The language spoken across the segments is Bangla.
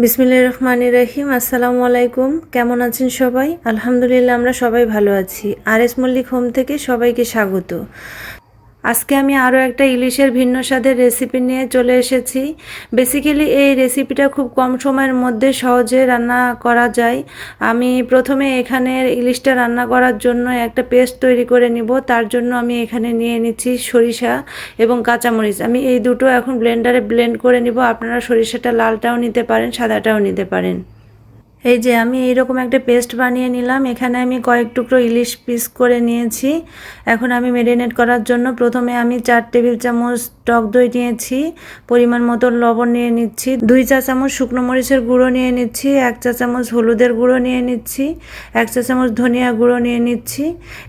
বিসমিল্লাহির রহমানির রহিম। আসসালামু আলাইকুম। কেমন আছেন সবাই? আলহামদুলিল্লাহ, আমরা সবাই ভালো আছি। আর.এস. মল্লিক হোম থেকে সবাইকে স্বাগত। আজকে আমি আরও একটা ইলিশের ভিন্ন স্বাদের রেসিপি নিয়ে চলে এসেছি। বেসিক্যালি এই রেসিপিটা খুব কম সময়ের মধ্যে সহজে রান্না করা যায়। আমি প্রথমে এখানে ইলিশটা রান্না করার জন্য একটা পেস্ট তৈরি করে নিব। তার জন্য আমি এখানে নিয়ে নিচ্ছি সরিষা এবং কাঁচামরিচ। আমি এই দুটো এখন ব্লেন্ডারে ব্লেন্ড করে নিব। আপনারা সরিষাটা লালটাও নিতে পারেন, সাদাটাও নিতে পারেন। এই যে আমি এইরকম একটা পেস্ট বানিয়ে নিলাম। এখানে আমি কয়েক টুকরো ইলিশ পিস করে নিয়েছি। এখন আমি ম্যারিনেট করার জন্য প্রথমে আমি 4 টেবিল চামচ টক দই নিয়েছি, পরিমাণ মতো লবণ নিয়ে নিচ্ছি, 2 চা চামচ শুকনো মরিচের গুঁড়ো নিয়ে নিচ্ছি, 1 চা চামচ হলুদের গুঁড়ো নিয়ে নিচ্ছি, 1 চা চামচ ধনিয়া গুঁড়ো নিয়ে নিচ্ছি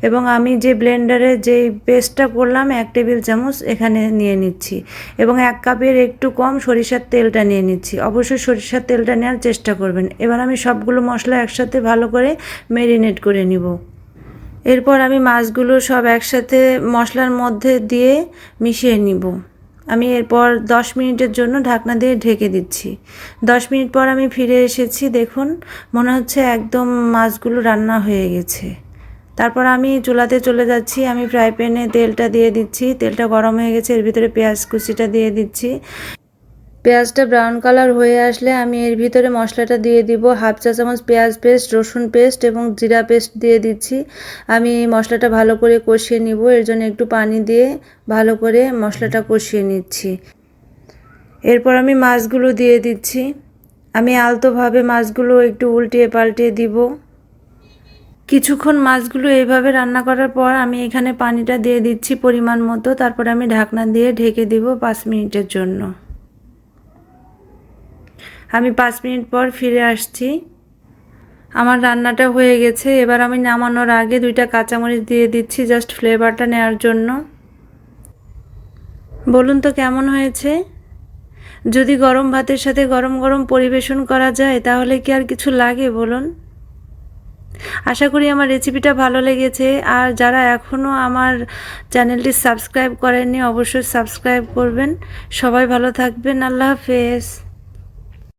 এবং আমি যে ব্লেন্ডারে যে পেস্টটা করলাম 1 টেবিল চামচ এখানে নিয়ে নিচ্ছি এবং 1 কাপের একটু কম সরিষার তেলটা নিয়ে নিচ্ছি। অবশ্যই সরিষার তেলটা নেওয়ার চেষ্টা করবেন। এবার আমি সবগুলো মশলা একসাথে ভালো করে ম্যারিনেট করে নিব। এরপর আমি মাছগুলো সব একসাথে মশলার মধ্যে দিয়ে মিশিয়ে নিব। আমি এরপর 10 মিনিটের জন্য ঢাকনা দিয়ে ঢেকে দিচ্ছি। 10 মিনিট পর আমি ফিরে এসেছি। দেখুন, মনে হচ্ছে একদম মাছগুলো রান্না হয়ে গেছে। তারপর আমি চুলাতে চলে যাচ্ছি। আমি ফ্রাই প্যানে তেলটা দিয়ে দিচ্ছি। তেলটা গরম হয়ে গেছে। এর ভিতরে পেঁয়াজ কুচিটা দিয়ে দিচ্ছি। পেঁয়াজটা ব্রাউন কালার হয়ে আসলে আমি এর ভিতরে মশলাটা দিয়ে দিব। 1/2 চা চামচ পেঁয়াজ পেস্ট, রসুন পেস্ট এবং জিরা পেস্ট দিয়ে দিচ্ছি। আমি মশলাটা ভালো করে কষিয়ে নিব। এর জন্য একটু পানি দিয়ে ভালো করে মশলাটা কষিয়ে নিচ্ছি। এরপর আমি মাছগুলো দিয়ে দিচ্ছি। আমি আলতোভাবে মাছগুলো একটু উল্টিয়ে পাল্টিয়ে দিব। কিছুক্ষণ মাছগুলো এইভাবে রান্না করার পর আমি এখানে পানিটা দিয়ে দিচ্ছি পরিমাণ মতো। তারপর আমি ঢাকনা দিয়ে ঢেকে দিব 5 মিনিটের জন্য। আমি 5 মিনিট পর ফিরে আসছি। আমার রান্নাটা হয়ে গেছে। এবার আমি নামানোর আগে 2টা কাঁচামরিচ দিয়ে দিচ্ছি জাস্ট ফ্লেভারটা নেওয়ার জন্য। বলুন তো কেমন হয়েছে? যদি গরম ভাতের সাথে গরম গরম পরিবেশন করা যায় তাহলে কি আর কিছু লাগে বলুন? আশা করি আমার রেসিপিটা ভালো লেগেছে। আর যারা এখনও আমার চ্যানেলটি সাবস্ক্রাইব করেননি অবশ্যই সাবস্ক্রাইব করবেন। সবাই ভালো থাকবেন। আল্লাহ হাফেজ।